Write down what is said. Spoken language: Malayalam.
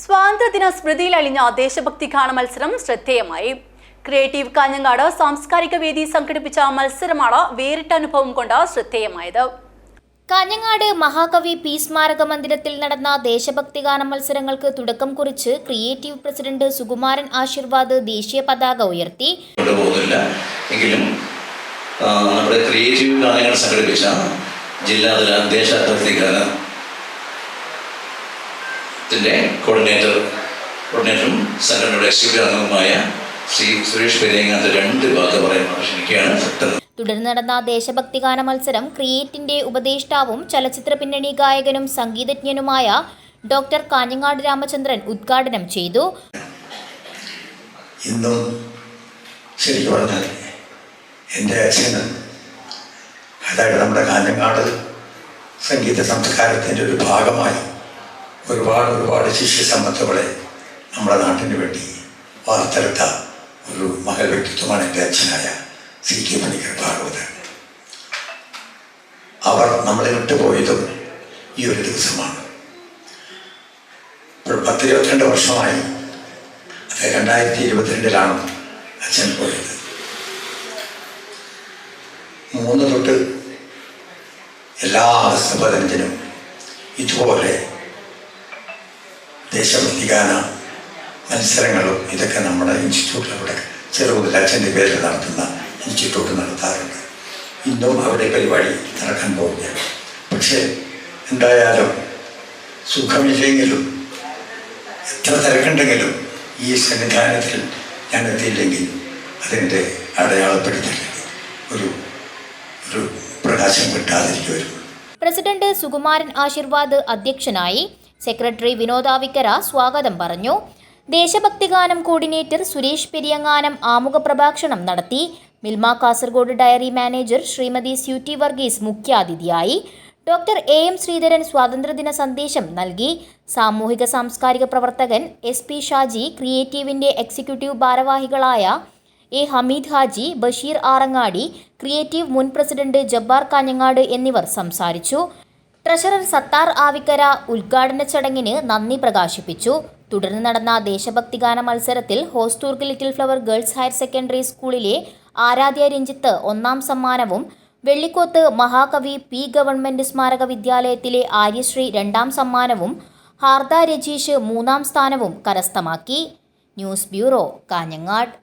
സ്വാതന്ത്ര്യദിന സ്മൃതിയിൽ അലിഞ്ഞ ദേശഭക്തി ഗാന മത്സരം ശ്രദ്ധേയമായി. ക്രിയേറ്റീവ് കാഞ്ഞങ്ങാട് സാംസ്കാരിക വേദി സംഘടിപ്പിച്ച മത്സരമാണ് വേറിട്ട അനുഭവം കൊണ്ട് ശ്രദ്ധേയമായത്. കാഞ്ഞങ്ങാട് മഹാകവി പി സ്മാരക മന്ദിരത്തിൽ നടന്ന ദേശഭക്തി ഗാന മത്സരങ്ങൾക്ക് തുടക്കം കുറിച്ച് ക്രിയേറ്റീവ് പ്രസിഡന്റ് സുകുമാരൻ ആശീർവാദ് ദേശീയ പതാക ഉയർത്തി. നമ്മുടെ ക്രിയേറ്റീവ് ഗാനങ്ങൾ സംഘടിപ്പിച്ച ജില്ലാതല ദേശഭക്തി കോർഡിനേറ്ററും സംഘടനയുടെ എക്സിക്യൂട്ടീവ് അംഗവുമായ ശ്രീ സുരേഷ് പെരിയങ്ങാട്ട് രണ്ട് വാക്ക് പറയാൻ ക്ഷണിക്കുകയാണ്. തുടർന്ന് നടന്ന ദേശഭക്തി ഗാന മത്സരം ക്രിയേറ്റിന്റെ ഉപദേഷ്ടാവും ചലച്ചിത്ര പിന്നണി ഗായകനും സംഗീതജ്ഞനുമായ ഡോക്ടർ കാഞ്ഞങ്ങാട് രാമചന്ദ്രൻ ഉദ്ഘാടനം ചെയ്തു. ഇന്നും ശരിക്കും പറഞ്ഞാൽ എൻ്റെ അച്ഛന്, അതായത് നമ്മുടെ കാഞ്ഞങ്ങാട് സംഗീത സംസ്കാരത്തിൻ്റെ ഒരു ഭാഗമായി ഒരുപാട് ശിഷ്യസമ്പത്തുകളെ നമ്മുടെ നാട്ടിന് വേണ്ടി വാർത്തെടുത്ത ഒരു മഹൽ വ്യക്തിത്വമാണ് എൻ്റെ അച്ഛനായ സി കെ പണിക്കർ ഭാഗവതൻ. അവർ നമ്മളെ വിട്ടുപോയതും ഈ ഒരു ദിവസമാണ്. ഇപ്പോൾ 10-22 വർഷമായി. അത് 2022 അച്ഛൻ പോയത്. 3 തൊട്ട് എല്ലാ ആഗസ്റ്റ് 15 ഇതുപോലെ ദേശഭക്തി ഗാന മത്സരങ്ങളും ഇതൊക്കെ നമ്മുടെ ഇൻസ്റ്റിറ്റ്യൂട്ടിലൂടെ ചെറുതിൽ അച്ഛൻ്റെ പേരിൽ നടത്തുന്ന ഇൻസ്റ്റിറ്റ്യൂട്ട് നടത്താറുണ്ട്. ഇന്നും അവിടെ പരിപാടി നടക്കാൻ പോവുകയാണ്. പക്ഷേ എന്തായാലും സുഖമില്ലെങ്കിലും എത്ര തിരക്കുണ്ടെങ്കിലും ഈ സന്നിധാനത്തിൽ ഞാൻ എത്തിയില്ലെങ്കിൽ അതിൻ്റെ അടയാളപ്പെടുത്തില്ലെങ്കിൽ ഒരു പ്രകാശം കിട്ടാതിരിക്കുമായിരുന്നു. പ്രസിഡന്റ് സുകുമാരൻ ആശീർവാദ് അധ്യക്ഷനായി. സെക്രട്ടറി വിനോദാവിക്കര സ്വാഗതം പറഞ്ഞു. ദേശഭക്തി ഗാനം കോർഡിനേറ്റർ സുരേഷ് പെരിയങ്ങാനം ആമുഖ പ്രഭാഷണം നടത്തി. മിൽമ കാസർഗോഡ് ഡയറി മാനേജർ ശ്രീമതി സ്യൂട്ടി വർഗീസ് മുഖ്യാതിഥിയായി. ഡോക്ടർ എം ശ്രീധരൻ സ്വാതന്ത്ര്യദിന സന്ദേശം നൽകി. സാമൂഹിക സാംസ്കാരിക പ്രവർത്തകൻ SP ഷാജി, ക്രിയേറ്റീവിന്റെ എക്സിക്യൂട്ടീവ് ഭാരവാഹികളായ എ ഹമീദ് ഹാജി, ബഷീർ ആറങ്ങാടി, ക്രിയേറ്റീവ് മുൻ പ്രസിഡന്റ് ജബ്ബാർ കാഞ്ഞങ്ങാട് എന്നിവർ സംസാരിച്ചു. ട്രഷറർ സത്താർ ആവിക്കര ഉദ്ഘാടന ചടങ്ങിന് നന്ദി പ്രകാശിപ്പിച്ചു. തുടർന്ന് നടന്ന ദേശഭക്തി ഗാന മത്സരത്തിൽ ഹോസ്തൂർക്ക് little flower girls higher secondary സ്കൂളിലെ ആരാധ്യ രഞ്ജിത്ത് 1ാം സമ്മാനവും വെള്ളിക്കോത്ത് മഹാകവി പി ഗവൺമെന്റ് സ്മാരക വിദ്യാലയത്തിലെ ആര്യശ്രീ 2ാം സമ്മാനവും ഹാർദ രജീഷ് 3ാം സ്ഥാനവും കരസ്ഥമാക്കി. News bureau, Kanhangad.